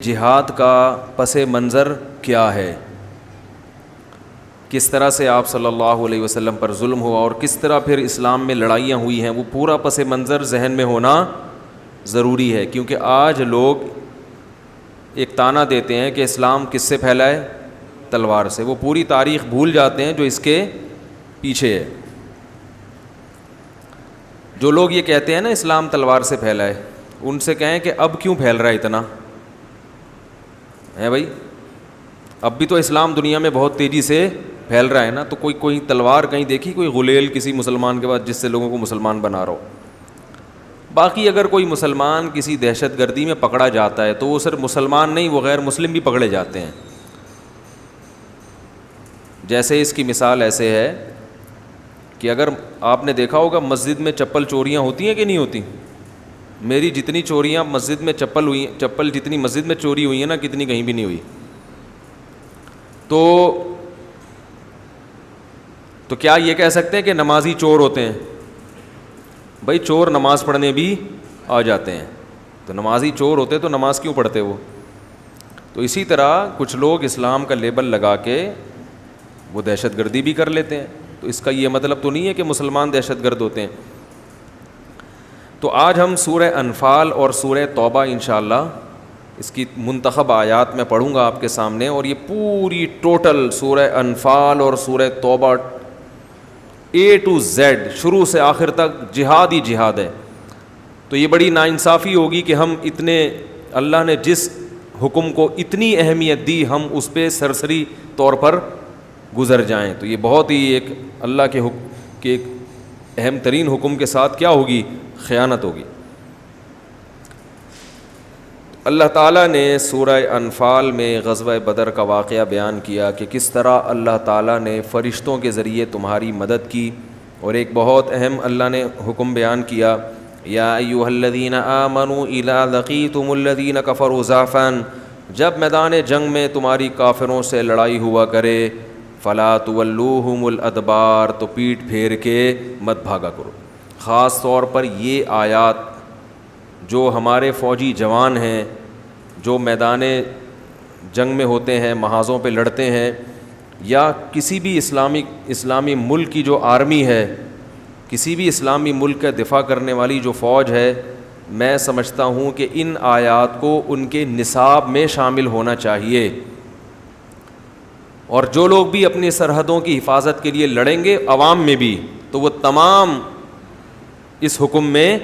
جہاد کا پس منظر کیا ہے، کس طرح سے آپ صلی اللہ علیہ وسلم پر ظلم ہوا اور کس طرح پھر اسلام میں لڑائیاں ہوئی ہیں، وہ پورا پس منظر ذہن میں ہونا ضروری ہے. کیونکہ آج لوگ ایک طعنہ دیتے ہیں کہ اسلام کس سے پھیلا ہے، تلوار سے. وہ پوری تاریخ بھول جاتے ہیں جو اس کے پیچھے ہے. جو لوگ یہ کہتے ہیں نا اسلام تلوار سے پھیلا ہے، ان سے کہیں کہ اب کیوں پھیل رہا ہے اتنا ہے بھائی. اب بھی تو اسلام دنیا میں بہت تیزی سے پھیل رہا ہے نا. تو کوئی تلوار کہیں دیکھی، کوئی غلیل کسی مسلمان کے بعد جس سے لوگوں کو مسلمان بنا رہا ہو. باقی اگر کوئی مسلمان کسی دہشت گردی میں پکڑا جاتا ہے تو وہ صرف مسلمان نہیں، وہ غیر مسلم بھی پکڑے جاتے ہیں. جیسے اس کی مثال ایسے ہے کہ اگر آپ نے دیکھا ہوگا مسجد میں چپل چوریاں ہوتی ہیں کہ نہیں ہوتی. میری جتنی چوریاں مسجد میں چپل جتنی مسجد میں چوری ہوئی ہیں نا، کتنی کہیں بھی نہیں ہوئی. تو کیا یہ کہہ سکتے ہیں کہ نمازی چور ہوتے ہیں؟ بھائی چور نماز پڑھنے بھی آ جاتے ہیں. تو نمازی چور ہوتے تو نماز کیوں پڑھتے وہ؟ تو اسی طرح کچھ لوگ اسلام کا لیبل لگا کے وہ دہشت گردی بھی کر لیتے ہیں. تو اس کا یہ مطلب تو نہیں ہے کہ مسلمان دہشت گرد ہوتے ہیں. تو آج ہم سورہ انفال اور سورہ توبہ انشاءاللہ اس کی منتخب آیات میں پڑھوں گا آپ کے سامنے. اور یہ پوری ٹوٹل سورہ انفال اور سورہ توبہ A to Z شروع سے آخر تک جہاد ہی جہاد ہے. تو یہ بڑی ناانصافی ہوگی کہ ہم اتنے اللہ نے جس حکم کو اتنی اہمیت دی ہم اس پہ سرسری طور پر گزر جائیں. تو یہ بہت ہی ایک اللہ کے حکم کے ایک اہم ترین حکم کے ساتھ کیا ہوگی، خیانت ہوگی. اللہ تعالیٰ نے سورہ انفال میں غزوہ بدر کا واقعہ بیان کیا کہ کس طرح اللہ تعالیٰ نے فرشتوں کے ذریعے تمہاری مدد کی. اور ایک بہت اہم اللہ نے حکم بیان کیا، یا ایھا الذین آمنوا اذا لقیتم الذین کفروا زحفا، جب میدان جنگ میں تمہاری کافروں سے لڑائی ہوا کرے، فلا تولوہم الادبار، تو پیٹھ پھیر کے مت بھاگا کرو. خاص طور پر یہ آیات جو ہمارے فوجی جوان ہیں جو میدان جنگ میں ہوتے ہیں، محاذوں پہ لڑتے ہیں، یا کسی بھی اسلامی ملک کی جو آرمی ہے، کسی بھی اسلامی ملک کا دفاع کرنے والی جو فوج ہے، میں سمجھتا ہوں کہ ان آیات کو ان کے نصاب میں شامل ہونا چاہیے. اور جو لوگ بھی اپنی سرحدوں کی حفاظت کے لیے لڑیں گے عوام میں بھی، تو وہ تمام اس حکم میں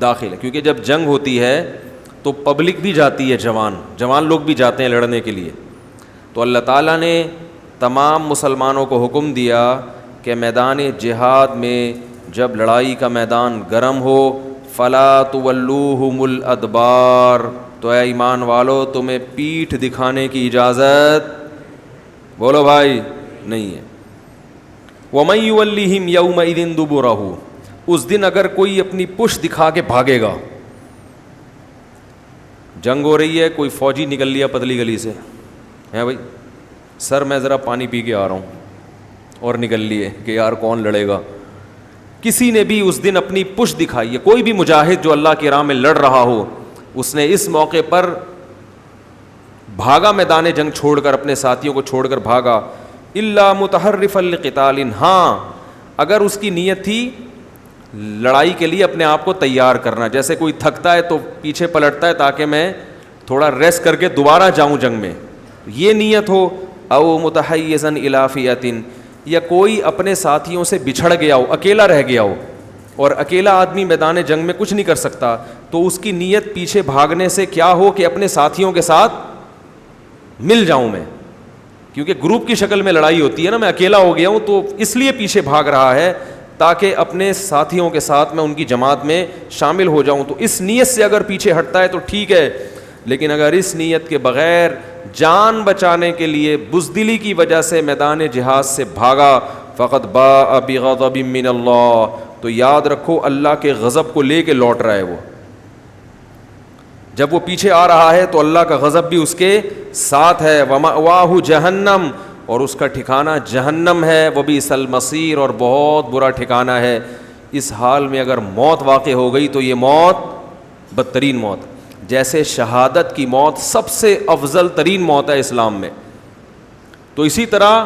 داخل ہے. کیونکہ جب جنگ ہوتی ہے تو پبلک بھی جاتی ہے، جوان لوگ بھی جاتے ہیں لڑنے کے لیے. تو اللہ تعالیٰ نے تمام مسلمانوں کو حکم دیا کہ میدان جہاد میں جب لڑائی کا میدان گرم ہو، فلا تولوہم الادبار، تو اے ایمان والو تمہیں پیٹھ دکھانے کی اجازت، بولو بھائی، نہیں ہے. وَمَن يُوَلِّهِمْ يَوْمَئِذٍ دُبُرَهُ، اس دن اگر کوئی اپنی پشت دکھا کے بھاگے گا، جنگ ہو رہی ہے، کوئی فوجی نکل لیا پتلی گلی سے، ہے بھائی سر میں ذرا پانی پی کے آ رہا ہوں، اور نکل لیے کہ یار کون لڑے گا. کسی نے بھی اس دن اپنی پشت دکھائی ہے، کوئی بھی مجاہد جو اللہ کی راہ میں لڑ رہا ہو، اس نے اس موقع پر بھاگا، میدان جنگ چھوڑ کر، اپنے ساتھیوں کو چھوڑ کر بھاگا. الا متحرفا لقتال، ہاں اگر اس کی نیت تھی لڑائی کے لیے اپنے آپ کو تیار کرنا، جیسے کوئی تھکتا ہے تو پیچھے پلٹتا ہے تاکہ میں تھوڑا ریسٹ کر کے دوبارہ جاؤں جنگ میں، یہ نیت ہو. او متحیزا الی فئۃ، یا کوئی اپنے ساتھیوں سے بچھڑ گیا ہو، اکیلا رہ گیا ہو، اور اکیلا آدمی میدان جنگ میں کچھ نہیں کر سکتا، تو اس کی نیت پیچھے بھاگنے سے کیا ہو کہ اپنے ساتھیوں کے ساتھ مل جاؤں میں. کیونکہ گروپ کی شکل میں لڑائی ہوتی ہے نا، میں اکیلا ہو گیا ہوں تو اس لیے پیچھے بھاگ رہا ہے تاکہ اپنے ساتھیوں کے ساتھ میں ان کی جماعت میں شامل ہو جاؤں. تو اس نیت سے اگر پیچھے ہٹتا ہے تو ٹھیک ہے، لیکن اگر اس نیت کے بغیر جان بچانے کے لیے بزدلی کی وجہ سے میدان جہاد سے بھاگا، فقط باء بغضب من اللہ، تو یاد رکھو اللہ کے غضب کو لے کے لوٹ رہا ہے وہ. جب وہ پیچھے آ رہا ہے تو اللہ کا غضب بھی اس کے ساتھ ہے. وَمَأْوَاهُ جَهَنَّمُ، اور اس کا ٹھکانہ جہنم ہے. وَبِئْسَ الْمَصِيرُ، اور بہت برا ٹھکانہ ہے. اس حال میں اگر موت واقع ہو گئی تو یہ موت بدترین موت. جیسے شہادت کی موت سب سے افضل ترین موت ہے اسلام میں، تو اسی طرح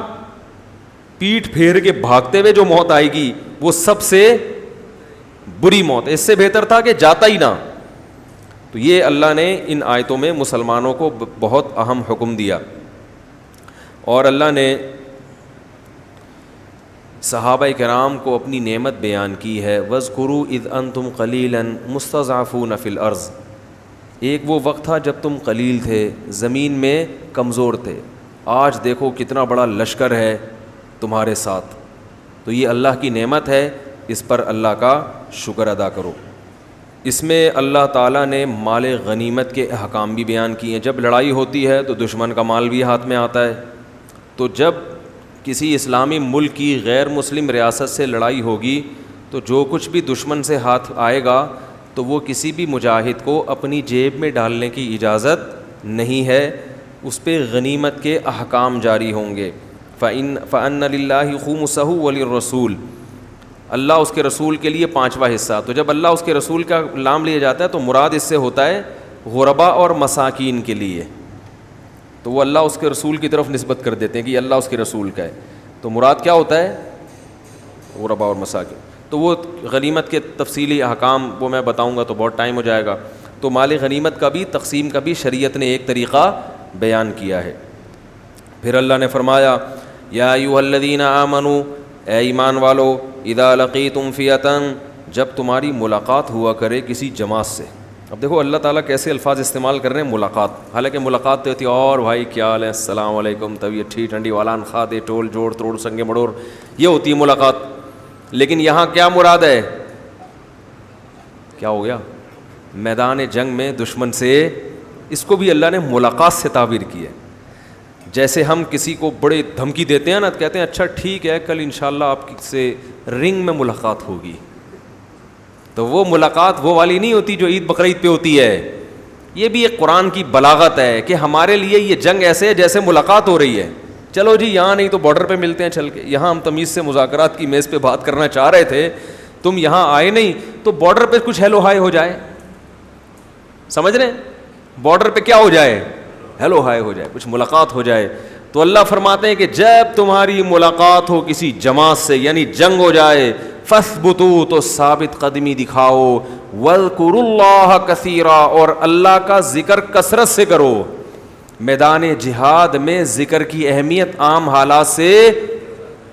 پیٹھ پھیر کے بھاگتے ہوئے جو موت آئے گی وہ سب سے بری موت ہے، اس سے بہتر تھا کہ جاتا ہی نہ۔ تو یہ اللہ نے ان آیتوں میں مسلمانوں کو بہت اہم حکم دیا۔ اور اللہ نے صحابہ کرام کو اپنی نعمت بیان کی ہے، وَاذْكُرُوا إِذْ أَنْتُمْ قَلِيلًا مُسْتَضْعَفُونَ فِي الْأَرْضِ، ایک وہ وقت تھا جب تم قلیل تھے، زمین میں کمزور تھے، آج دیکھو کتنا بڑا لشکر ہے تمہارے ساتھ۔ تو یہ اللہ کی نعمت ہے، اس پر اللہ کا شکر ادا کرو۔ اس میں اللہ تعالیٰ نے مال غنیمت کے احکام بھی بیان کیے ہیں۔ جب لڑائی ہوتی ہے تو دشمن کا مال بھی ہاتھ میں آتا ہے، تو جب کسی اسلامی ملک کی غیر مسلم ریاست سے لڑائی ہوگی تو جو کچھ بھی دشمن سے ہاتھ آئے گا تو وہ کسی بھی مجاہد کو اپنی جیب میں ڈالنے کی اجازت نہیں ہے، اس پہ غنیمت کے احکام جاری ہوں گے۔ فَأَنَّ لِلَّهِ خُمُسَهُ وَلِلرَّسُولِ، اللہ اس کے رسول کے لیے پانچواں حصہ۔ تو جب اللہ اس کے رسول کا نام لیا جاتا ہے تو مراد اس سے ہوتا ہے غربا اور مساکین کے لیے، تو وہ اللہ اس کے رسول کی طرف نسبت کر دیتے ہیں کہ یہ اللہ اس کے رسول کا ہے، تو مراد کیا ہوتا ہے؟ غربا اور مساکین۔ تو وہ غنیمت کے تفصیلی احکام وہ میں بتاؤں گا تو بہت ٹائم ہو جائے گا۔ تو مال غنیمت کا بھی تقسیم کا بھی شریعت نے ایک طریقہ بیان کیا ہے۔ پھر اللہ نے فرمایا یا ایھا الذین آمنوا، اے ایمان والو، اذا لقیتم فئۃ، جب تمہاری ملاقات ہوا کرے کسی جماعت سے۔ اب دیکھو اللہ تعالیٰ کیسے الفاظ استعمال کر رہے ہیں، ملاقات، حالانکہ ملاقات تو ہوتی ہے اور بھائی کیا حال ہے، السلام علیکم، طبیعت ٹھیک ٹھنڈی والان خادے ٹول جوڑ تروڑ سنگے مڑور، یہ ہوتی ہے ملاقات۔ لیکن یہاں کیا مراد ہے؟ کیا ہو گیا؟ میدان جنگ میں دشمن سے، اس کو بھی اللہ نے ملاقات سے تعبیر کی ہے۔ جیسے ہم کسی کو بڑے دھمکی دیتے ہیں نا، کہتے ہیں اچھا ٹھیک ہے کل انشاءاللہ آپ سے رنگ میں ملاقات ہوگی، تو وہ ملاقات وہ والی نہیں ہوتی جو عید بقرعید پہ ہوتی ہے۔ یہ بھی ایک قرآن کی بلاغت ہے کہ ہمارے لیے یہ جنگ ایسے ہے جیسے ملاقات ہو رہی ہے، چلو جی یہاں نہیں تو بارڈر پہ ملتے ہیں چل کے، یہاں ہم تمیز سے مذاکرات کی میز پہ بات کرنا چاہ رہے تھے، تم یہاں آئے نہیں تو بارڈر پہ کچھ ہیلو ہائے ہو جائے، سمجھ رہے ہیں؟ بارڈر پہ کیا ہو جائے؟ ہیلو ہائے ہو جائے، کچھ ملاقات ہو جائے۔ تو اللہ فرماتے ہیں کہ جب تمہاری ملاقات ہو کسی جماعت سے، یعنی جنگ ہو جائے، فَاثْبُتُوا، تو ثابت قدمی دکھاؤ، وَاذْكُرُوا اللَّهَ كَثِيرًا، اور اللہ کا ذکر کثرت سے کرو۔ میدان جہاد میں ذکر کی اہمیت عام حالات سے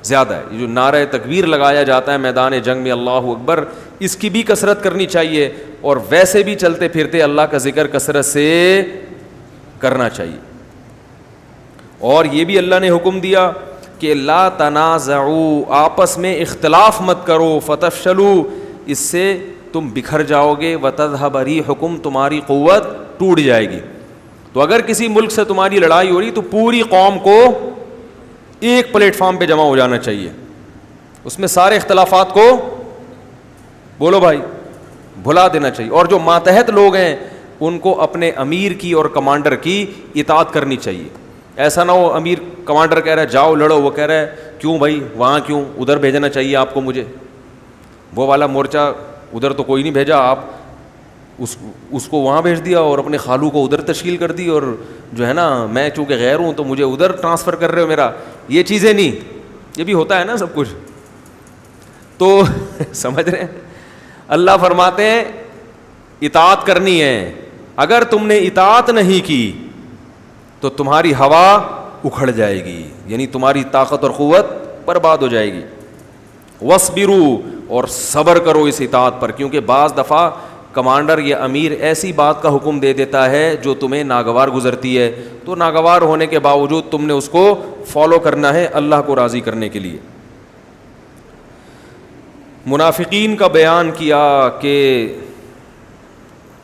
زیادہ ہے۔ یہ جو نعرہ تکبیر لگایا جاتا ہے میدان جنگ میں، اللہ اکبر، اس کی بھی کثرت کرنی چاہیے، اور ویسے بھی چلتے پھرتے اللہ کا ذکر کثرت سے کرنا چاہیے۔ اور یہ بھی اللہ نے حکم دیا کہ لا تنازعوا، آپس میں اختلاف مت کرو، فتفشلوا، اس سے تم بکھر جاؤ گے، وتذهب ريحكم، تمہاری قوت ٹوٹ جائے گی۔ تو اگر کسی ملک سے تمہاری لڑائی ہو رہی تو پوری قوم کو ایک پلیٹ فارم پہ جمع ہو جانا چاہیے، اس میں سارے اختلافات کو بولو بھائی بھلا دینا چاہیے، اور جو ماتحت لوگ ہیں ان کو اپنے امیر کی اور کمانڈر کی اطاعت کرنی چاہیے۔ ایسا نہ ہو امیر کمانڈر کہہ رہا ہے جاؤ لڑو، وہ کہہ رہا ہے کیوں بھائی وہاں کیوں، ادھر بھیجنا چاہیے آپ کو، مجھے وہ والا مورچہ ادھر تو کوئی نہیں بھیجا، آپ اس کو وہاں بھیج دیا اور اپنے خالو کو ادھر تشکیل کر دی، اور جو ہے نا میں چونکہ غیر ہوں تو مجھے ادھر ٹرانسفر کر رہے ہو میرا، یہ چیزیں نہیں، یہ بھی ہوتا ہے نا سب کچھ، تو سمجھ رہے ہیں؟ اللہ فرماتے ہیں اطاعت کرنی ہے، اگر تم نے اطاعت نہیں کی تو تمہاری ہوا اکھڑ جائے گی، یعنی تمہاری طاقت اور قوت برباد ہو جائے گی۔ وَاصْبِرُوا، اور صبر کرو اس اطاعت پر، کیونکہ بعض دفعہ کمانڈر یا امیر ایسی بات کا حکم دے دیتا ہے جو تمہیں ناگوار گزرتی ہے، تو ناگوار ہونے کے باوجود تم نے اس کو فالو کرنا ہے اللہ کو راضی کرنے کے لیے۔ منافقین کا بیان کیا کہ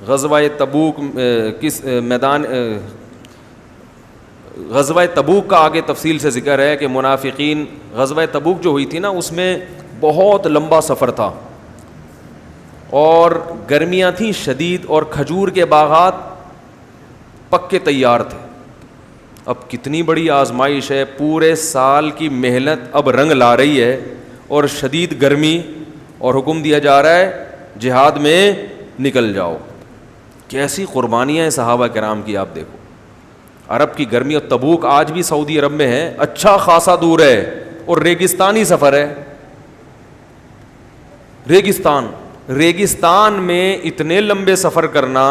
غزوہ تبوک کس میدان، غزوہ تبوک کا آگے تفصیل سے ذکر ہے کہ منافقین، غزوہ تبوک جو ہوئی تھی نا اس میں بہت لمبا سفر تھا اور گرمیاں تھیں شدید، اور کھجور کے باغات پکے تیار تھے۔ اب کتنی بڑی آزمائش ہے، پورے سال کی محنت اب رنگ لا رہی ہے، اور شدید گرمی، اور حکم دیا جا رہا ہے جہاد میں نکل جاؤ۔ کیسی قربانیاں ہیں صحابہ کرام کی آپ دیکھو. عرب کی گرمی، اور تبوک آج بھی سعودی عرب میں ہے، اچھا خاصا دور ہے اور ریگستانی سفر ہے. ریگستان میں اتنے لمبے سفر کرنا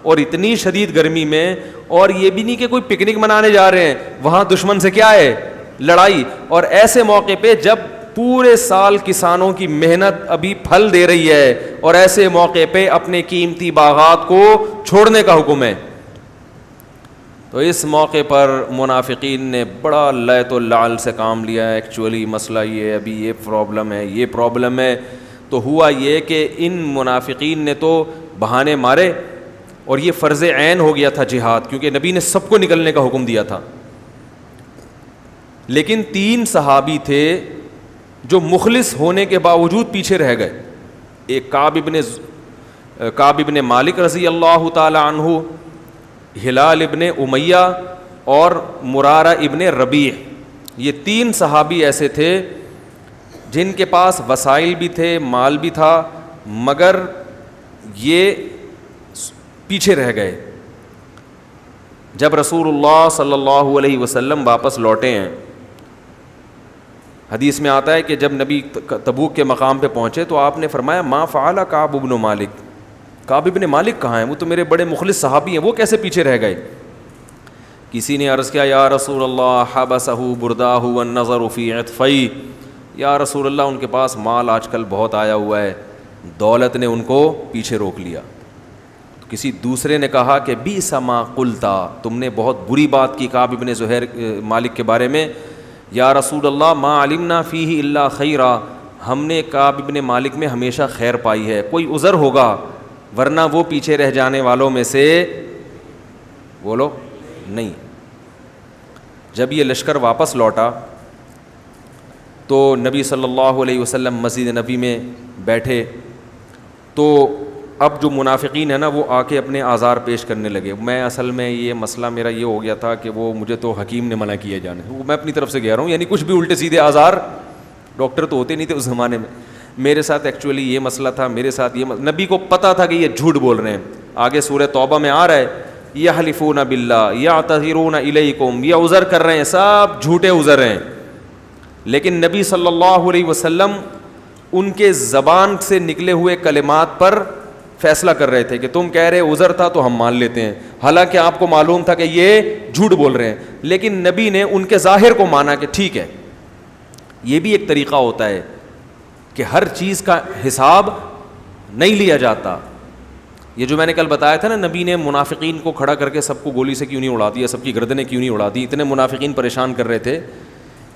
اور اتنی شدید گرمی میں، اور یہ بھی نہیں کہ کوئی پکنک منانے جا رہے ہیں، وہاں دشمن سے کیا ہے؟ لڑائی. اور ایسے موقع پہ جب پورے سال کسانوں کی محنت ابھی پھل دے رہی ہے، اور ایسے موقع پہ اپنے قیمتی باغات کو چھوڑنے کا حکم ہے. تو اس موقع پر منافقین نے بڑا لعت و لعل سے کام لیا ہے. ایکچولی مسئلہ یہ ہے، ابھی یہ پرابلم ہے، یہ پرابلم ہے. تو ہوا یہ کہ ان منافقین نے تو بہانے مارے، اور یہ فرض عین ہو گیا تھا جہاد، کیونکہ نبی نے سب کو نکلنے کا حکم دیا تھا. لیکن 3 صحابی تھے جو مخلص ہونے کے باوجود پیچھے رہ گئے. ایک کعب ابن مالک رضی اللہ تعالی عنہ، ہلال ابن امیہ، اور مرارہ ابن ربیع. یہ 3 صحابی ایسے تھے جن کے پاس وسائل بھی تھے، مال بھی تھا، مگر یہ پیچھے رہ گئے. جب رسول اللہ صلی اللہ علیہ وسلم واپس لوٹے ہیں، حدیث میں آتا ہے کہ جب نبی تبوک کے مقام پہ پہنچے تو آپ نے فرمایا ما فعل کعب ابن مالک. کعب ابن مالک کہاں ہیں؟ وہ تو میرے بڑے مخلص صحابی ہیں، وہ کیسے پیچھے رہ گئے؟ کسی نے عرض کیا یا رسول اللہ حبسہ برداہ والنظر فی عطفی. یا رسول اللہ ان کے پاس مال آج کل بہت آیا ہوا ہے، دولت نے ان کو پیچھے روک لیا. تو کسی دوسرے نے کہا کہ بیس ما قلتا، تم نے بہت بری بات کی کعب ابن زہیر مالک کے بارے میں. یا رسول اللہ ما علمنا فیہ الا خیرا، ہم نے کعب ابن مالک میں ہمیشہ خیر پائی ہے، کوئی عذر ہوگا، ورنہ وہ پیچھے رہ جانے والوں میں سے بولو نہیں. جب یہ لشکر واپس لوٹا تو نبی صلی اللہ علیہ وسلم مسجد نبی میں بیٹھے، تو اب جو منافقین ہیں نا وہ آ کے اپنے آزار پیش کرنے لگے. میں اصل میں یہ مسئلہ میرا یہ ہو گیا تھا کہ وہ مجھے تو حکیم نے منع کیے جانے، وہ میں اپنی طرف سے کہہ رہا ہوں، یعنی کچھ بھی الٹے سیدھے آزار، ڈاکٹر تو ہوتے نہیں تھے اس زمانے میں. میرے ساتھ ایکچولی یہ مسئلہ تھا، میرے ساتھ یہ نبی کو پتہ تھا کہ یہ جھوٹ بول رہے ہیں. آگے سورہ توبہ میں آ رہا ہے یحلفون باللہ یعتذرون الیکم، یہ عذر کر رہے ہیں، سب جھوٹے عذر ہیں. لیکن نبی صلی اللہ علیہ وسلم ان کے زبان سے نکلے ہوئے کلمات پر فیصلہ کر رہے تھے کہ تم کہہ رہے عذر تھا تو ہم مان لیتے ہیں، حالانکہ آپ کو معلوم تھا کہ یہ جھوٹ بول رہے ہیں. لیکن نبی نے ان کے ظاہر کو مانا کہ ٹھیک ہے. یہ بھی ایک طریقہ ہوتا ہے کہ ہر چیز کا حساب نہیں لیا جاتا. یہ جو میں نے کل بتایا تھا نا، نبی نے منافقین کو کھڑا کر کے سب کو گولی سے کیوں نہیں اڑا دیا، سب کی گردنیں کیوں نہیں اڑا دی، اتنے منافقین پریشان کر رہے تھے.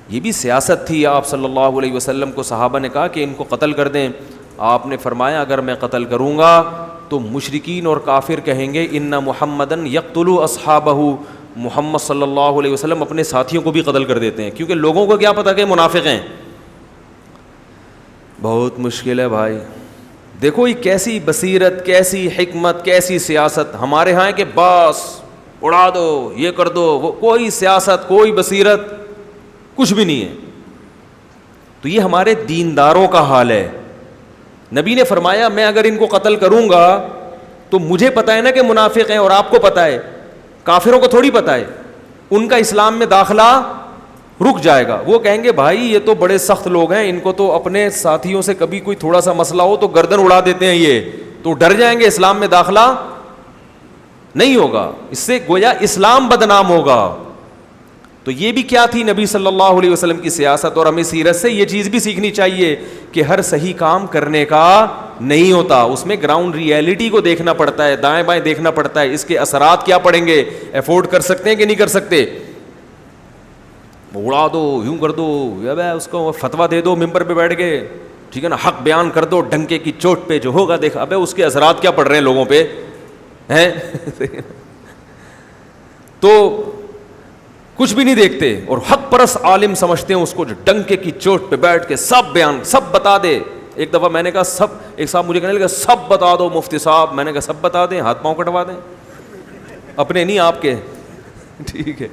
یہ بھی سیاست تھی. آپ صلی اللہ علیہ وسلم کو صحابہ نے کہا کہ ان کو قتل کر دیں. آپ نے فرمایا اگر میں قتل کروں گا تو مشرکین اور کافر کہیں گے ان محمدن یقتل اصحابہ، محمد صلی اللہ علیہ وسلم اپنے ساتھیوں کو بھی قتل کر دیتے ہیں، کیونکہ لوگوں کو کیا پتہ کہ منافق ہیں. بہت مشکل ہے بھائی. دیکھو یہ کیسی بصیرت، کیسی حکمت، کیسی سیاست. ہمارے ہاں ہے کہ بس اڑا دو، یہ کر دو، وہ کوئی سیاست، کوئی بصیرت کچھ بھی نہیں ہے. تو یہ ہمارے دینداروں کا حال ہے. نبی نے فرمایا میں اگر ان کو قتل کروں گا تو مجھے پتہ ہے نا کہ منافق ہیں، اور آپ کو پتہ ہے، کافروں کو تھوڑی پتہ ہے. ان کا اسلام میں داخلہ رک جائے گا. وہ کہیں گے بھائی یہ تو بڑے سخت لوگ ہیں، ان کو تو اپنے ساتھیوں سے کبھی کوئی تھوڑا سا مسئلہ ہو تو گردن اڑا دیتے ہیں، یہ تو ڈر جائیں گے، اسلام میں داخلہ نہیں ہوگا. اس سے گویا اسلام بدنام ہوگا. تو یہ بھی کیا تھی نبی صلی اللہ علیہ وسلم کی سیاست. اور ہمیں سیرت سے یہ چیز بھی سیکھنی چاہیے کہ ہر صحیح کام کرنے کا نہیں ہوتا، اس میں گراؤنڈ ریئلٹی کو دیکھنا پڑتا ہے، دائیں بائیں دیکھنا پڑتا ہے، اس کے اثرات کیا پڑیں گے، افورڈ کر سکتے ہیں کہ نہیں کر سکتے. اڑا دو، یوں کر دو، اس کو فتویٰ دے دو ممبر پہ بیٹھ کے، ٹھیک ہے نا، حق بیان کر دو ڈنکے کی چوٹ پہ، جو ہوگا دیکھا. ابے اس کے اثرات کیا پڑ رہے ہیں لوگوں پہ ہیں. تو کچھ بھی نہیں دیکھتے اور حق پرست عالم سمجھتے ہیں اس کو جو ڈنکے کی چوٹ پہ بیٹھ کے سب بیان سب بتا دے. ایک دفعہ میں نے کہا ایک صاحب مجھے کہنے لگا سب بتا دو مفتی صاحب. میں نے کہا سب بتا دیں، ہاتھ پاؤں کٹوا دیں، اپنے نہیں آپ کے. ٹھیک ہے.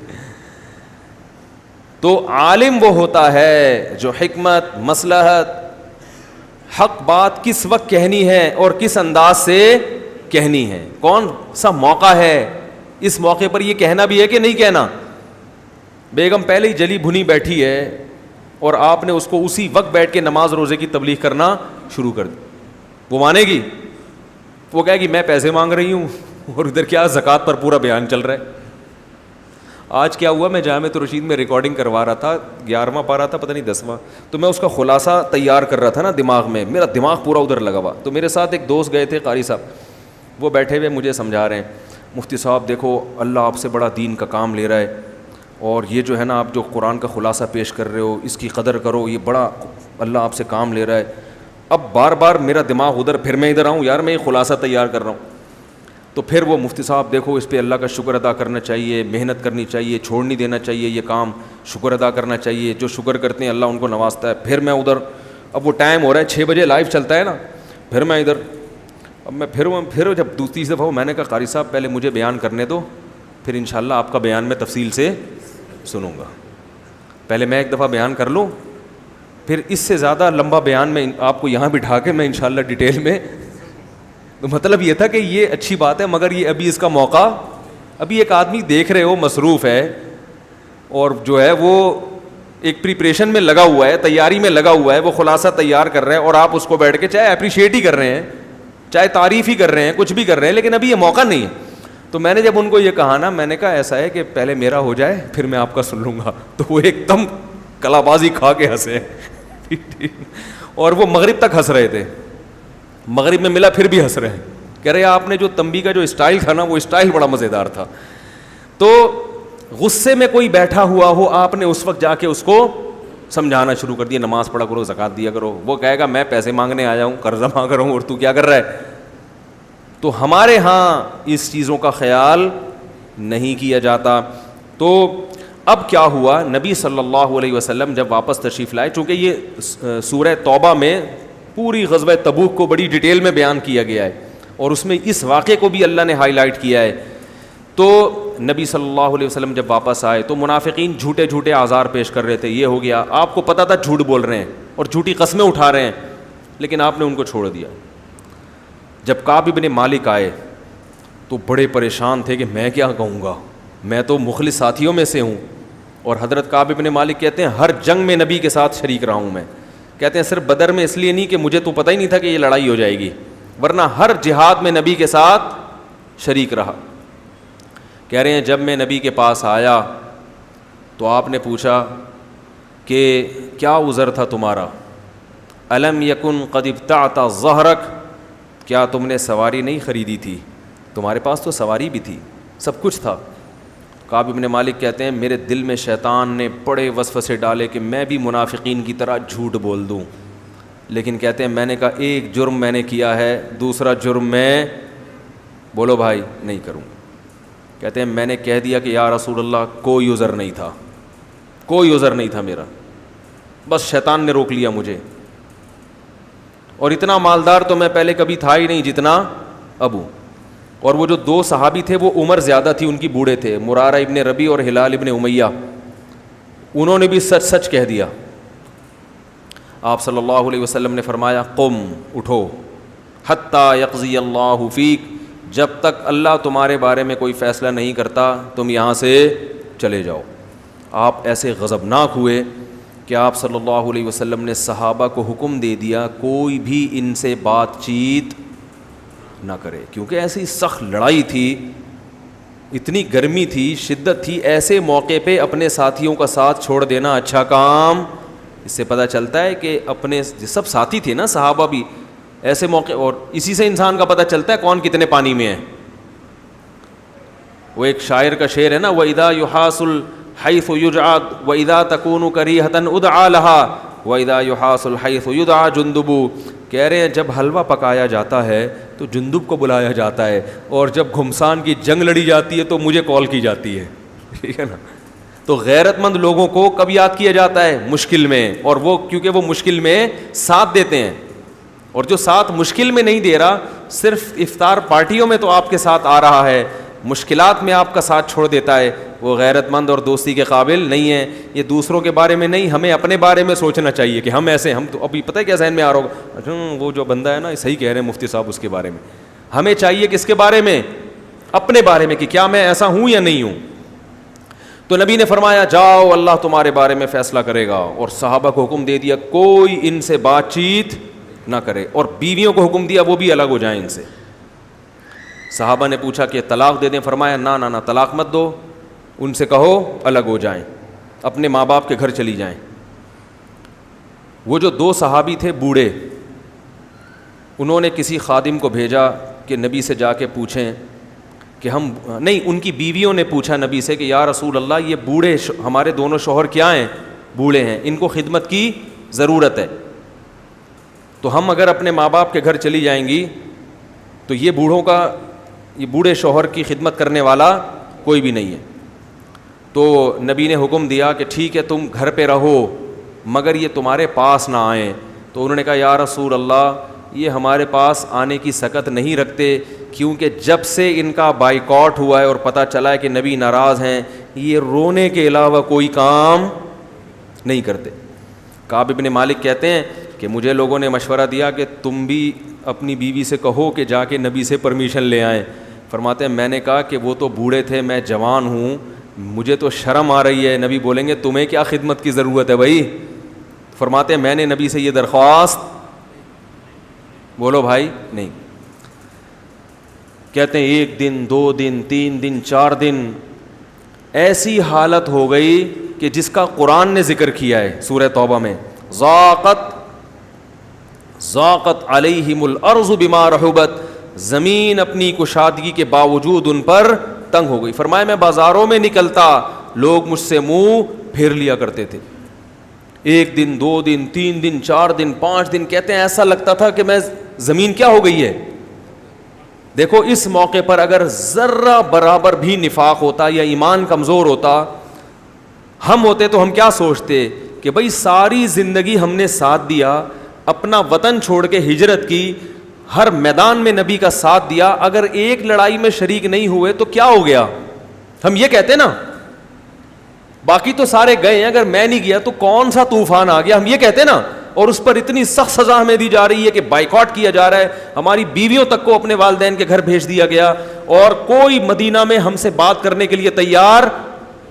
تو عالم وہ ہوتا ہے جو حکمت، مصلحت، حق بات کس وقت کہنی ہے اور کس انداز سے کہنی ہے, کون سا موقع ہے اس موقع پر یہ کہنا بھی ہے کہ نہیں کہنا. بیگم پہلے ہی جلی بھنی بیٹھی ہے اور آپ نے اس کو اسی وقت بیٹھ کے نماز روزے کی تبلیغ کرنا شروع کر دی, وہ مانے گی؟ وہ کہے گی میں پیسے مانگ رہی ہوں اور ادھر کیا زکوٰۃ پر پورا بیان چل رہا ہے. آج کیا ہوا, میں جامع رشید میں ریکارڈنگ کروا رہا تھا, 11واں پارہ تھا پتہ نہیں 10واں, تو میں اس کا خلاصہ تیار کر رہا تھا نا دماغ میں, میرا دماغ پورا ادھر لگا ہوا. تو میرے ساتھ ایک دوست گئے تھے قاری صاحب, وہ بیٹھے ہوئے مجھے سمجھا رہے ہیں, مفتی صاحب دیکھو اللہ آپ سے بڑا دین کا کام لے رہا ہے, اور یہ جو ہے نا آپ جو قرآن کا خلاصہ پیش کر رہے ہو اس کی قدر کرو, یہ بڑا اللہ آپ سے کام لے رہا ہے. اب بار بار میرا دماغ ادھر, پھر میں ادھر آؤں, یار میں یہ خلاصہ تیار کر رہا ہوں. تو پھر وہ مفتی صاحب دیکھو اس پہ اللہ کا شکر ادا کرنا چاہیے, محنت کرنی چاہیے, چھوڑ نہیں دینا چاہیے یہ کام, شکر ادا کرنا چاہیے, جو شکر کرتے ہیں اللہ ان کو نوازتا ہے. پھر میں ادھر, اب وہ ٹائم ہو رہا ہے 6 بجے لائیو چلتا ہے نا, پھر میں ادھر, اب میں پھر جب دوسری دفعہ میں نے کہا قاری صاحب پہلے مجھے بیان کرنے دو, پھر انشاءاللہ آپ کا بیان میں تفصیل سے سنوں گا. پہلے میں ایک دفعہ بیان کر لوں, پھر اس سے زیادہ لمبا بیان میں آپ کو یہاں بٹھا کے میں انشاءاللہ ڈیٹیل میں. تو مطلب یہ تھا کہ یہ اچھی بات ہے, مگر یہ ابھی اس کا موقع, ابھی ایک آدمی دیکھ رہے ہو مصروف ہے اور جو ہے وہ ایک پریپریشن میں لگا ہوا ہے, تیاری میں لگا ہوا ہے, وہ خلاصہ تیار کر رہے ہیں, اور آپ اس کو بیٹھ کے چاہے اپریشیٹ ہی کر رہے ہیں, چاہے تعریف ہی کر رہے ہیں, کچھ بھی کر رہے ہیں, لیکن ابھی یہ موقع نہیں ہے. تو میں نے جب ان کو یہ کہا نا, میں نے کہا ایسا ہے کہ پہلے میرا ہو جائے پھر میں آپ کا سن لوں گا. تو وہ ایک دم کلا بازی کھا کے ہنسے اور وہ مغرب تک ہنس رہے تھے, مغرب میں ملا پھر بھی ہنس رہے ہیں, کہہ رہے آپ نے جو تنبیہ کا جو اسٹائل تھا نا وہ اسٹائل بڑا مزیدار تھا. تو غصے میں کوئی بیٹھا ہوا ہو, آپ نے اس وقت جا کے اس کو سمجھانا شروع کر دیا, نماز پڑھا کرو, زکوٰۃ دیا کرو. وہ کہے گا میں پیسے مانگنے آیا ہوں, قرضہ مانگ رہا ہوں, اور تو کیا کر رہا ہے. تو ہمارے ہاں اس چیزوں کا خیال نہیں کیا جاتا. تو اب کیا ہوا, نبی صلی اللہ علیہ وسلم جب واپس تشریف لائے, چونکہ یہ سورہ توبہ میں پوری غزوہ تبوک کو بڑی ڈیٹیل میں بیان کیا گیا ہے, اور اس میں اس واقعے کو بھی اللہ نے ہائی لائٹ کیا ہے. تو نبی صلی اللہ علیہ وسلم جب واپس آئے تو منافقین جھوٹے جھوٹے آزار پیش کر رہے تھے, یہ ہو گیا, آپ کو پتہ تھا جھوٹ بول رہے ہیں اور جھوٹی قسمیں اٹھا رہے ہیں, لیکن آپ نے ان کو چھوڑ دیا. جب کعب ابن مالک آئے تو بڑے پریشان تھے کہ میں کیا کہوں گا, میں تو مخلص ساتھیوں میں سے ہوں. اور حضرت کعب ابن مالک کہتے ہیں ہر جنگ میں نبی کے ساتھ شریک رہا ہوں میں. کہتے ہیں صرف بدر میں اس لیے نہیں کہ مجھے تو پتہ ہی نہیں تھا کہ یہ لڑائی ہو جائے گی, ورنہ ہر جہاد میں نبی کے ساتھ شریک رہا. کہہ رہے ہیں جب میں نبی کے پاس آیا تو آپ نے پوچھا کہ کیا عذر تھا تمہارا, الم یکن قد ابتعت ظہرک, کیا تم نے سواری نہیں خریدی تھی, تمہارے پاس تو سواری بھی تھی, سب کچھ تھا. کعب ابن مالک کہتے ہیں میرے دل میں شیطان نے بڑے وسوسے ڈالے کہ میں بھی منافقین کی طرح جھوٹ بول دوں, لیکن کہتے ہیں میں نے کہا ایک جرم میں نے کیا ہے, دوسرا جرم میں بولو بھائی نہیں کروں. کہتے ہیں میں نے کہہ دیا کہ یا رسول اللہ کوئی عذر نہیں تھا, کوئی عذر نہیں تھا میرا, بس شیطان نے روک لیا مجھے, اور اتنا مالدار تو میں پہلے کبھی تھا ہی نہیں جتنا ابو. اور وہ جو 2 صحابی تھے وہ عمر زیادہ تھی ان کی, بوڑھے تھے, مرارہ ابن ربی اور ہلال ابن امیہ, انہوں نے بھی سچ سچ کہہ دیا. آپ صلی اللہ علیہ وسلم نے فرمایا قم, اٹھو, حتی یقضی اللہ فیک, جب تک اللہ تمہارے بارے میں کوئی فیصلہ نہیں کرتا تم یہاں سے چلے جاؤ. آپ ایسے غضبناک ہوئے کہ آپ صلی اللہ علیہ وسلم نے صحابہ کو حکم دے دیا کوئی بھی ان سے بات چیت نہ کرے, کیونکہ ایسی سخت لڑائی تھی, اتنی گرمی تھی, شدت تھی. ایسے موقع پہ اپنے ساتھیوں کا ساتھ چھوڑ دینا اچھا کام, اس سے پتہ چلتا ہے کہ اپنے سب ساتھی تھے نا صحابہ بھی ایسے موقع, اور اسی سے انسان کا پتہ چلتا ہے کون کتنے پانی میں ہے. وہ ایک شاعر کا شعر ہے نا, وَإِذَا يُحَاسُ الْحَيْثُ يُجْعَدْ وَإِذَا تَكُونُ كَرِيهَةً اُدْعَى لَهَا وَإِذَا يُحَاسُ الْحَيْثُ يُدْعَى جُنْدُبُ. کہہ رہے ہیں جب حلوہ پکایا جاتا ہے تو جندب کو بلایا جاتا ہے, اور جب گھمسان کی جنگ لڑی جاتی ہے تو مجھے کال کی جاتی ہے, ٹھیک ہے نا. تو غیرت مند لوگوں کو کب یاد کیا جاتا ہے, مشکل میں, اور وہ کیونکہ وہ مشکل میں ساتھ دیتے ہیں. اور جو ساتھ مشکل میں نہیں دے رہا, صرف افطار پارٹیوں میں تو آپ کے ساتھ آ رہا ہے, مشکلات میں آپ کا ساتھ چھوڑ دیتا ہے, وہ غیرت مند اور دوستی کے قابل نہیں ہے. یہ دوسروں کے بارے میں نہیں, ہمیں اپنے بارے میں سوچنا چاہیے کہ ہم ایسے, ہم تو ابھی پتہ ہے کیا ذہن میں آ رہا ہوگا, وہ جو بندہ ہے نا صحیح کہہ رہے ہیں مفتی صاحب اس کے بارے میں, ہمیں چاہیے کس کے بارے میں؟ اپنے بارے میں، کہ کیا میں ایسا ہوں یا نہیں ہوں. تو نبی نے فرمایا جاؤ اللہ تمہارے بارے میں فیصلہ کرے گا، اور صحابہ کو حکم دے دیا کوئی ان سے بات چیت نہ کرے، اور بیویوں کو حکم دیا وہ بھی الگ ہو جائیں ان سے. صحابہ نے پوچھا کہ طلاق دے دیں؟ فرمایا نہ طلاق مت دو، ان سے کہو الگ ہو جائیں، اپنے ماں باپ کے گھر چلی جائیں. وہ جو 2 صحابی تھے بوڑھے، انہوں نے کسی خادم کو بھیجا کہ نبی سے جا کے پوچھیں کہ ان کی بیویوں نے پوچھا نبی سے کہ یا رسول اللہ یہ بوڑھے ہمارے دونوں شوہر کیا ہیں؟ بوڑھے ہیں، ان کو خدمت کی ضرورت ہے، تو ہم اگر اپنے ماں باپ کے گھر چلی جائیں گی تو یہ بوڑھے شوہر کی خدمت کرنے والا کوئی بھی نہیں ہے. تو نبی نے حکم دیا کہ ٹھیک ہے تم گھر پہ رہو مگر یہ تمہارے پاس نہ آئیں. تو انہوں نے کہا یا رسول اللہ یہ ہمارے پاس آنے کی سکت نہیں رکھتے، کیونکہ جب سے ان کا بائیکاٹ ہوا ہے اور پتہ چلا ہے کہ نبی ناراض ہیں، یہ رونے کے علاوہ کوئی کام نہیں کرتے. کعب بن مالک کہتے ہیں کہ مجھے لوگوں نے مشورہ دیا کہ تم بھی اپنی بیوی سے کہو کہ جا کے نبی سے پرمیشن لے آئیں. فرماتے ہیں میں نے کہا کہ وہ تو بوڑھے تھے، میں جوان ہوں، مجھے تو شرم آ رہی ہے. نبی بولیں گے تمہیں کیا خدمت کی ضرورت ہے بھائی؟ فرماتے ہیں میں نے نبی سے یہ درخواست، بولو بھائی، نہیں. کہتے ہیں 1 دن 2 دن 3 دن 4 دن ایسی حالت ہو گئی کہ جس کا قرآن نے ذکر کیا ہے سورہ توبہ میں، ضاقت علیہم الارض بما رحبت، زمین اپنی کشادگی کے باوجود ان پر تنگ ہو گئی. فرمایا میں بازاروں میں نکلتا لوگ مجھ سے منہ پھیر لیا کرتے تھے. 1 دن 2 دن 3 دن 4 دن 5 دن، کہتے ہیں ایسا لگتا تھا کہ میں زمین کیا ہو گئی ہے. دیکھو اس موقع پر اگر ذرہ برابر بھی نفاق ہوتا یا ایمان کمزور ہوتا، ہم ہوتے تو ہم کیا سوچتے کہ بھئی ساری زندگی ہم نے ساتھ دیا، اپنا وطن چھوڑ کے ہجرت کی، ہر میدان میں نبی کا ساتھ دیا، اگر ایک لڑائی میں شریک نہیں ہوئے تو کیا ہو گیا؟ ہم یہ کہتے نا. باقی تو سارے گئے ہیں، اگر میں نہیں گیا تو کون سا طوفان آ گیا، ہم یہ کہتے نا. اور اس پر اتنی سخت سزا ہمیں دی جا رہی ہے کہ بائیکاٹ کیا جا رہا ہے، ہماری بیویوں تک کو اپنے والدین کے گھر بھیج دیا گیا، اور کوئی مدینہ میں ہم سے بات کرنے کے لیے تیار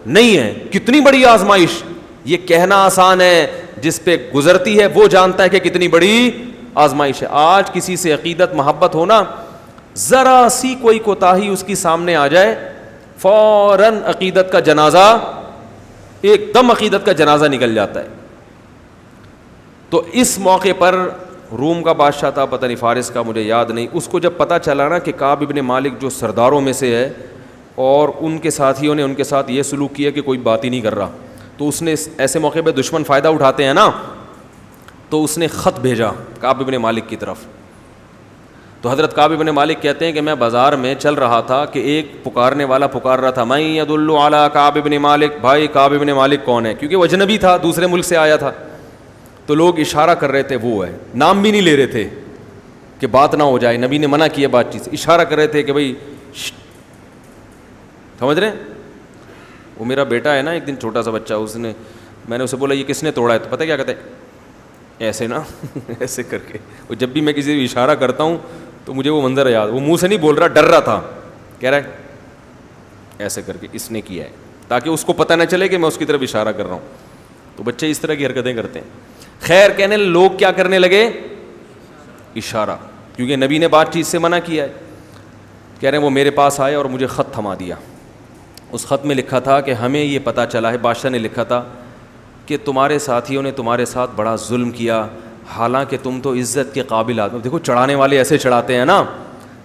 نہیں ہے. کتنی بڑی آزمائش. یہ کہنا آسان ہے، جس پہ گزرتی ہے وہ جانتا ہے کہ کتنی بڑی آزمائش ہے. آج کسی سے عقیدت محبت ہونا، ذرا سی کوئی کوتاہی اس کی سامنے آ جائے فوراً عقیدت کا جنازہ، ایک دم عقیدت کا جنازہ نکل جاتا ہے. تو اس موقع پر روم کا بادشاہ تھا، پتہ نہیں فارس کا، مجھے یاد نہیں، اس کو جب پتہ چلا نا کہ کعب بن مالک جو سرداروں میں سے ہے اور ان کے ساتھیوں نے ان کے ساتھ یہ سلوک کیا کہ کوئی بات ہی نہیں کر رہا، تو اس نے ایسے موقع پہ دشمن فائدہ اٹھاتے ہیں نا، تو اس نے خط بھیجا کعب بن مالک کی طرف. تو حضرت کعب بن مالک کہتے ہیں کہ میں بازار میں چل رہا تھا کہ ایک پکارنے والا پکار رہا تھا، من یدل علی کعب بن مالک، بھائی کعب بن مالک کون ہے؟ کیونکہ وہ اجنبی تھا، دوسرے ملک سے آیا تھا. تو لوگ اشارہ کر رہے تھے وہ ہے، نام بھی نہیں لے رہے تھے کہ بات نہ ہو جائے، نبی نے منع کیا بات چیت، اشارہ کر رہے تھے کہ بھائی سمجھ رہے ہیں. وہ میرا بیٹا ہے نا، ایک دن چھوٹا سا بچہ، میں نے اسے بولا یہ کس نے توڑا ہے؟ تو پتہ کیا کہتے ہیں؟ ایسے نا ایسے کر کے. اور جب بھی میں کسی کو اشارہ کرتا ہوں تو مجھے وہ منظر یاد، وہ منہ سے نہیں بول رہا، ڈر رہا تھا، کہہ رہا ہے ایسے کر کے اس نے کیا ہے، تاکہ اس کو پتہ نہ چلے کہ میں اس کی طرف اشارہ کر رہا ہوں. تو بچے اس طرح کی حرکتیں کرتے ہیں. خیر کہنے لوگ کیا کرنے لگے؟ اشارہ، کیونکہ نبی نے بات چیت سے منع کیا ہے. کہہ رہے ہیں وہ میرے پاس آئے اور مجھے خط تھما دیا. اس خط میں لکھا تھا کہ ہمیں یہ پتہ چلا ہے، بادشاہ نے لکھا تھا کہ تمہارے ساتھیوں نے تمہارے ساتھ بڑا ظلم کیا، حالانکہ تم تو عزت کے قابل آدمی. دیکھو چڑھانے والے ایسے چڑھاتے ہیں نا،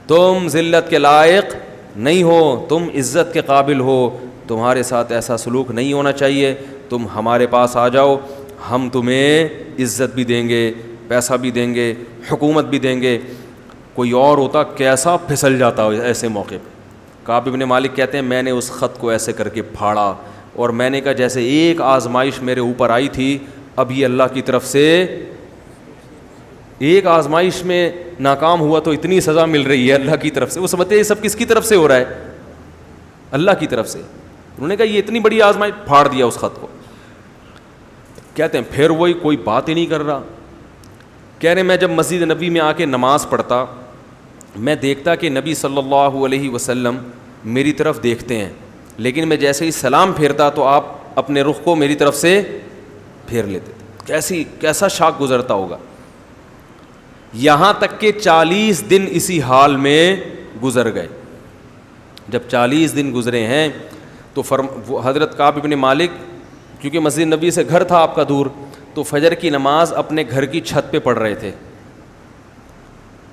تم ذلت کے لائق نہیں ہو، تم عزت کے قابل ہو، تمہارے ساتھ ایسا سلوک نہیں ہونا چاہیے، تم ہمارے پاس آ جاؤ، ہم تمہیں عزت بھی دیں گے، پیسہ بھی دیں گے، حکومت بھی دیں گے. کوئی اور ہوتا کیسا پھسل جاتا ہو ایسے موقع پہ. کعب بن مالک کہتے ہیں میں نے اس خط کو ایسے کر کے پھاڑا اور میں نے کہا جیسے ایک آزمائش میرے اوپر آئی تھی، اب یہ اللہ کی طرف سے ایک آزمائش میں ناکام ہوا تو اتنی سزا مل رہی ہے اللہ کی طرف سے. وہ سمجھتے ہیں یہ سب کس کی طرف سے ہو رہا ہے؟ اللہ کی طرف سے. انہوں نے کہا یہ اتنی بڑی آزمائش، پھاڑ دیا اس خط کو. کہتے ہیں پھر وہی کوئی بات ہی نہیں کر رہا. کہہ رہے میں جب مسجد نبی میں آ کے نماز پڑھتا میں دیکھتا کہ نبی صلی اللہ علیہ وسلم میری طرف دیکھتے ہیں، لیکن میں جیسے ہی سلام پھیرتا تو آپ اپنے رخ کو میری طرف سے پھیر لیتے تھے۔ کیسا شاک گزرتا ہوگا۔ یہاں تک کہ 40 دن اسی حال میں گزر گئے۔ جب 40 دن گزرے ہیں تو حضرت کعب بن مالک، کیونکہ مسجد نبی سے گھر تھا آپ کا دور، تو فجر کی نماز اپنے گھر کی چھت پہ پڑھ رہے تھے۔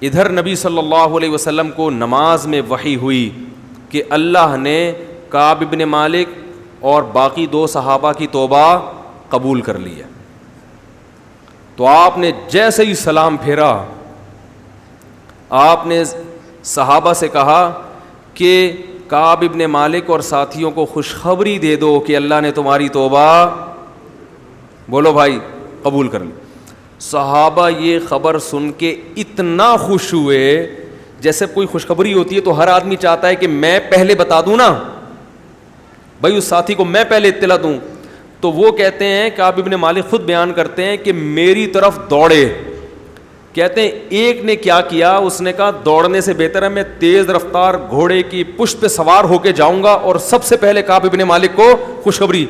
ادھر نبی صلی اللہ علیہ وسلم کو نماز میں وحی ہوئی کہ اللہ نے کعب بن مالک اور باقی 2 صحابہ کی توبہ قبول کر لی ہے۔ تو آپ نے جیسے ہی سلام پھیرا، آپ نے صحابہ سے کہا کہ کعب بن مالک اور ساتھیوں کو خوشخبری دے دو کہ اللہ نے تمہاری توبہ، بولو بھائی، قبول کر لی۔ صحابہ یہ خبر سن کے اتنا خوش ہوئے، جیسے کوئی خوشخبری ہوتی ہے تو ہر آدمی چاہتا ہے کہ میں پہلے بتا دوں نا بھائی، اس ساتھی کو میں پہلے اطلاع دوں۔ تو وہ کہتے ہیں، کعب بن مالک خود بیان کرتے ہیں کہ میری طرف دوڑے۔ کہتے ہیں ایک نے کیا کیا، اس نے کہا دوڑنے سے بہتر ہے میں تیز رفتار گھوڑے کی پشت پہ سوار ہو کے جاؤں گا اور سب سے پہلے کعب بن مالک کو خوشخبری۔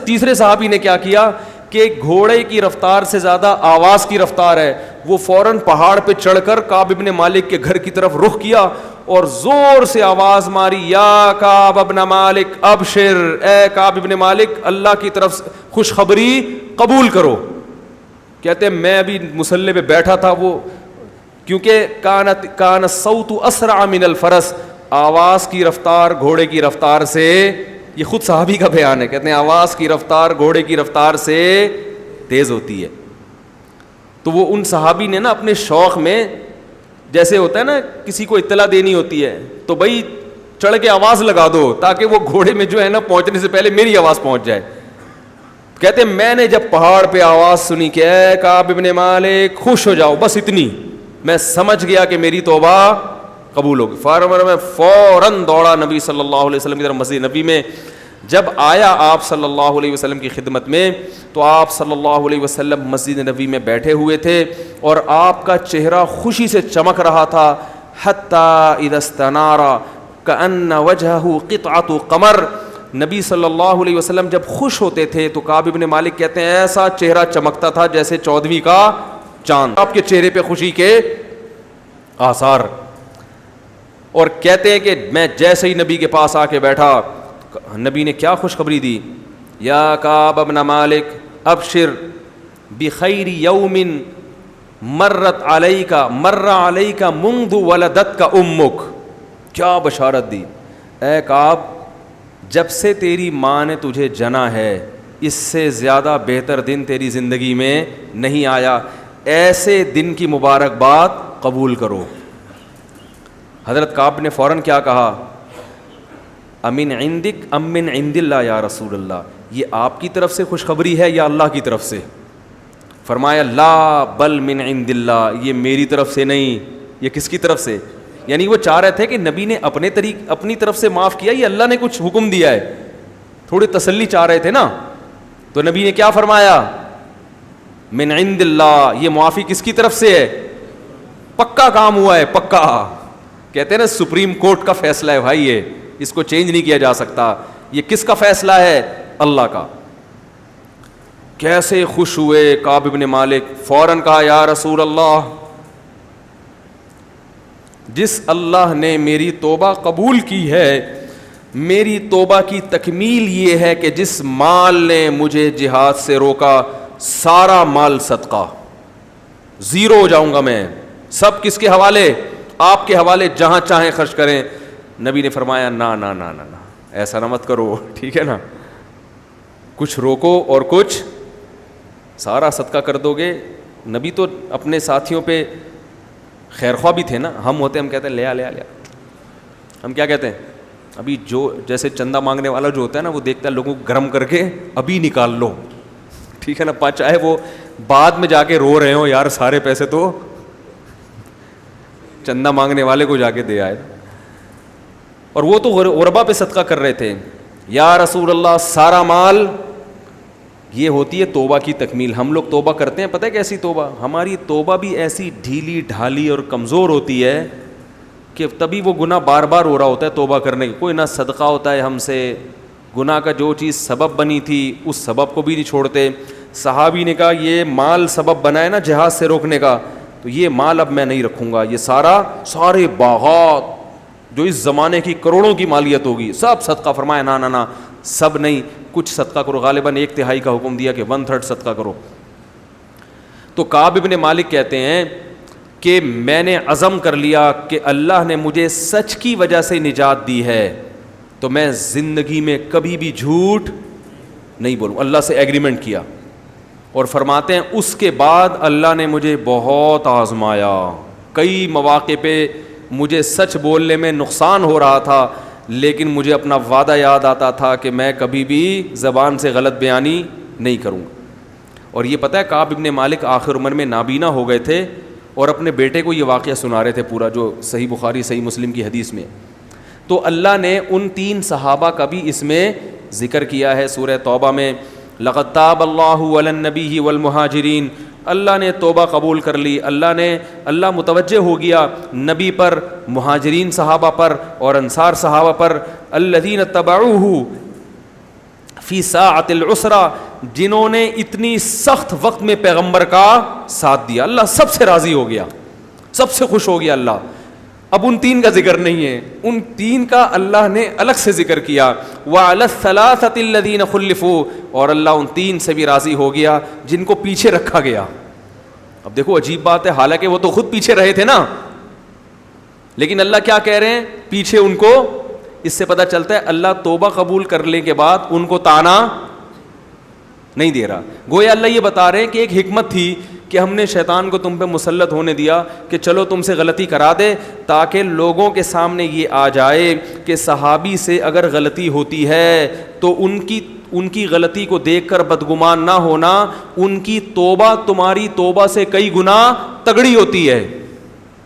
تیسرے صحابی نے کیا کیا کہ گھوڑے کی رفتار سے زیادہ آواز کی رفتار ہے، وہ فوراً پہاڑ پہ چڑھ کر کعب بن مالک کے گھر کی طرف رخ کیا اور زور سے آواز ماری، یا کعب بن مالک ابشر، اے کعب بن مالک اللہ کی طرف خوشخبری قبول کرو۔ کہتے ہیں میں ابھی مصلی پہ بیٹھا تھا، وہ کیونکہ کان الصوت اسرع من الفرس، آواز کی رفتار گھوڑے کی رفتار سے، یہ خود صحابی کا بیان ہے، کہتے ہیں آواز کی رفتار گھوڑے کی رفتار سے تیز ہوتی ہے۔ تو وہ ان صحابی نے نا اپنے شوق میں، جیسے ہوتا ہے نا کسی کو اطلاع دینی ہوتی ہے تو بھائی چڑھ کے آواز لگا دو تاکہ وہ گھوڑے میں جو ہے نا پہنچنے سے پہلے میری آواز پہنچ جائے۔ کہتے ہیں میں نے جب پہاڑ پہ آواز سنی کہ اے کعب بن مالک خوش ہو جاؤ، بس اتنی، میں سمجھ گیا کہ میری توبہ قبول ہوگی۔ میں فوراً دوڑا نبی صلی اللہ علیہ وسلم کی طرف مسجد نبی میں۔ جب آیا آپ صلی اللہ علیہ وسلم کی خدمت میں تو آپ صلی اللہ علیہ وسلم مسجد نبی میں بیٹھے ہوئے تھے اور آپ کا چہرہ خوشی سے چمک رہا تھا، حتی اذا استنار کأن وجہہ قطعۃ قمر۔ نبی صلی اللہ علیہ وسلم جب خوش ہوتے تھے تو کعب بن مالک کہتے ہیں ایسا چہرہ چمکتا تھا جیسے 14ویں کا چاند، آپ کے چہرے پہ خوشی کے آثار۔ اور کہتے ہیں کہ میں جیسے ہی نبی کے پاس آ کے بیٹھا، نبی نے کیا خوشخبری دی، یا کعب بن مالک ابشر بخیر یوم مرت علیک مر علیک منذ ولدتک امک۔ کیا بشارت دی، اے کعب جب سے تیری ماں نے تجھے جنا ہے اس سے زیادہ بہتر دن تیری زندگی میں نہیں آیا، ایسے دن کی مبارکباد قبول کرو۔ حضرت کعب نے فوراً کیا کہا، امن عندک ام من عند اللہ یا رسول اللہ، یہ آپ کی طرف سے خوشخبری ہے یا اللہ کی طرف سے؟ فرمایا لا بل من عند اللہ، یہ میری طرف سے نہیں، یہ کس کی طرف سے؟ یعنی وہ چاہ رہے تھے کہ نبی نے اپنی طرف سے معاف کیا، یہ اللہ نے کچھ حکم دیا ہے، تھوڑی تسلی چاہ رہے تھے نا۔ تو نبی نے کیا فرمایا، من عند اللہ، یہ معافی کس کی طرف سے ہے؟ پکا کام ہوا ہے، پکا، کہتے ہیں نا سپریم کورٹ کا فیصلہ ہے بھائی، یہ اس کو چینج نہیں کیا جا سکتا، یہ کس کا فیصلہ ہے؟ اللہ کا۔ کیسے خوش ہوئے کعب بن مالک، فوراً کہا یا رسول اللہ، جس اللہ نے میری توبہ قبول کی ہے، میری توبہ کی تکمیل یہ ہے کہ جس مال نے مجھے جہاد سے روکا سارا مال صدقہ، زیرو ہو جاؤں گا میں، سب کس کے حوالے؟ آپ کے حوالے، جہاں چاہیں خرچ کریں۔ نبی نے فرمایا نا نا نا نا نا، ایسا نہ مت کرو، ٹھیک ہے نا، کچھ روکو اور کچھ سارا صدقہ کر دو گے۔ نبی تو اپنے ساتھیوں پہ خیرخواہ بھی تھے نا، ہم ہوتے ہم کہتے ہیں لیا لیا لیا، ہم کیا کہتے ہیں ابھی جو جیسے چندہ مانگنے والا جو ہوتا ہے نا، وہ دیکھتا ہے لوگوں کو گرم کر کے ابھی نکال لو، ٹھیک ہے نا، چاہے وہ بعد میں جا کے رو رہے ہوں یار سارے پیسے تو چندہ مانگنے والے کو جا کے دے آئے۔ اور وہ تو غربا پہ صدقہ کر رہے تھے۔ یا رسول اللہ سارا مال، یہ ہوتی ہے توبہ کی تکمیل۔ ہم لوگ توبہ کرتے ہیں، پتہ ہے کیسی توبہ؟ ہماری توبہ بھی ایسی ڈھیلی ڈھالی اور کمزور ہوتی ہے کہ تبھی وہ گناہ بار بار ہو رہا ہوتا ہے توبہ کرنے کی. کوئی نہ صدقہ ہوتا ہے ہم سے, گناہ کا جو چیز سبب بنی تھی اس سبب کو بھی نہیں چھوڑتے. صحابی نے کہا یہ مال سبب بنا ہے نا جہاد سے روکنے کا, تو یہ مال اب میں نہیں رکھوں گا, یہ سارے باغات جو اس زمانے کی کروڑوں کی مالیت ہوگی سب صدقہ. فرمایا نا سب نہیں, کچھ صدقہ کرو. غالباً 1/3 کا حکم دیا کہ 1/3 صدقہ کرو. تو کعب ابن مالک کہتے ہیں کہ میں نے عزم کر لیا کہ اللہ نے مجھے سچ کی وجہ سے نجات دی ہے تو میں زندگی میں کبھی بھی جھوٹ نہیں بولوں. اللہ سے ایگریمنٹ کیا. اور فرماتے ہیں اس کے بعد اللہ نے مجھے بہت آزمایا. کئی مواقع پہ مجھے سچ بولنے میں نقصان ہو رہا تھا, لیکن مجھے اپنا وعدہ یاد آتا تھا کہ میں کبھی بھی زبان سے غلط بیانی نہیں کروں. اور یہ پتہ ہے کعب ابن مالک آخر عمر میں نابینا ہو گئے تھے اور اپنے بیٹے کو یہ واقعہ سنا رہے تھے پورا, جو صحیح بخاری صحیح مسلم کی حدیث میں. تو اللہ نے ان 3 صحابہ کا بھی اس میں ذکر کیا ہے سورہ توبہ میں. لقد تاب اللہ علی النبی والمہاجرین, اللہ نے توبہ قبول کر لی. اللہ متوجہ ہو گیا نبی پر, مہاجرین صحابہ پر اور انصار صحابہ پر. الذین اتبعوہ فی ساعۃ العسرہ, جنہوں نے اتنی سخت وقت میں پیغمبر کا ساتھ دیا. اللہ سب سے راضی ہو گیا, سب سے خوش ہو گیا اللہ. اب ان 3 کا ذکر نہیں ہے, ان 3 کا اللہ نے الگ سے ذکر کیا. وعلی الثلاثۃ الذین خلفوا, اور اللہ ان 3 سے بھی راضی ہو گیا جن کو پیچھے رکھا گیا. اب دیکھو عجیب بات ہے, حالانکہ وہ تو خود پیچھے رہے تھے نا, لیکن اللہ کیا کہہ رہے ہیں پیچھے ان کو. اس سے پتہ چلتا ہے اللہ توبہ قبول کرنے کے بعد ان کو تانا نہیں دے رہا. گویا اللہ یہ بتا رہے ہیں کہ ایک حکمت تھی کہ ہم نے شیطان کو تم پہ مسلط ہونے دیا کہ چلو تم سے غلطی کرا دے, تاکہ لوگوں کے سامنے یہ آ جائے کہ صحابی سے اگر غلطی ہوتی ہے تو ان کی غلطی کو دیکھ کر بدگمان نہ ہونا, ان کی توبہ تمہاری توبہ سے کئی گنا تگڑی ہوتی ہے.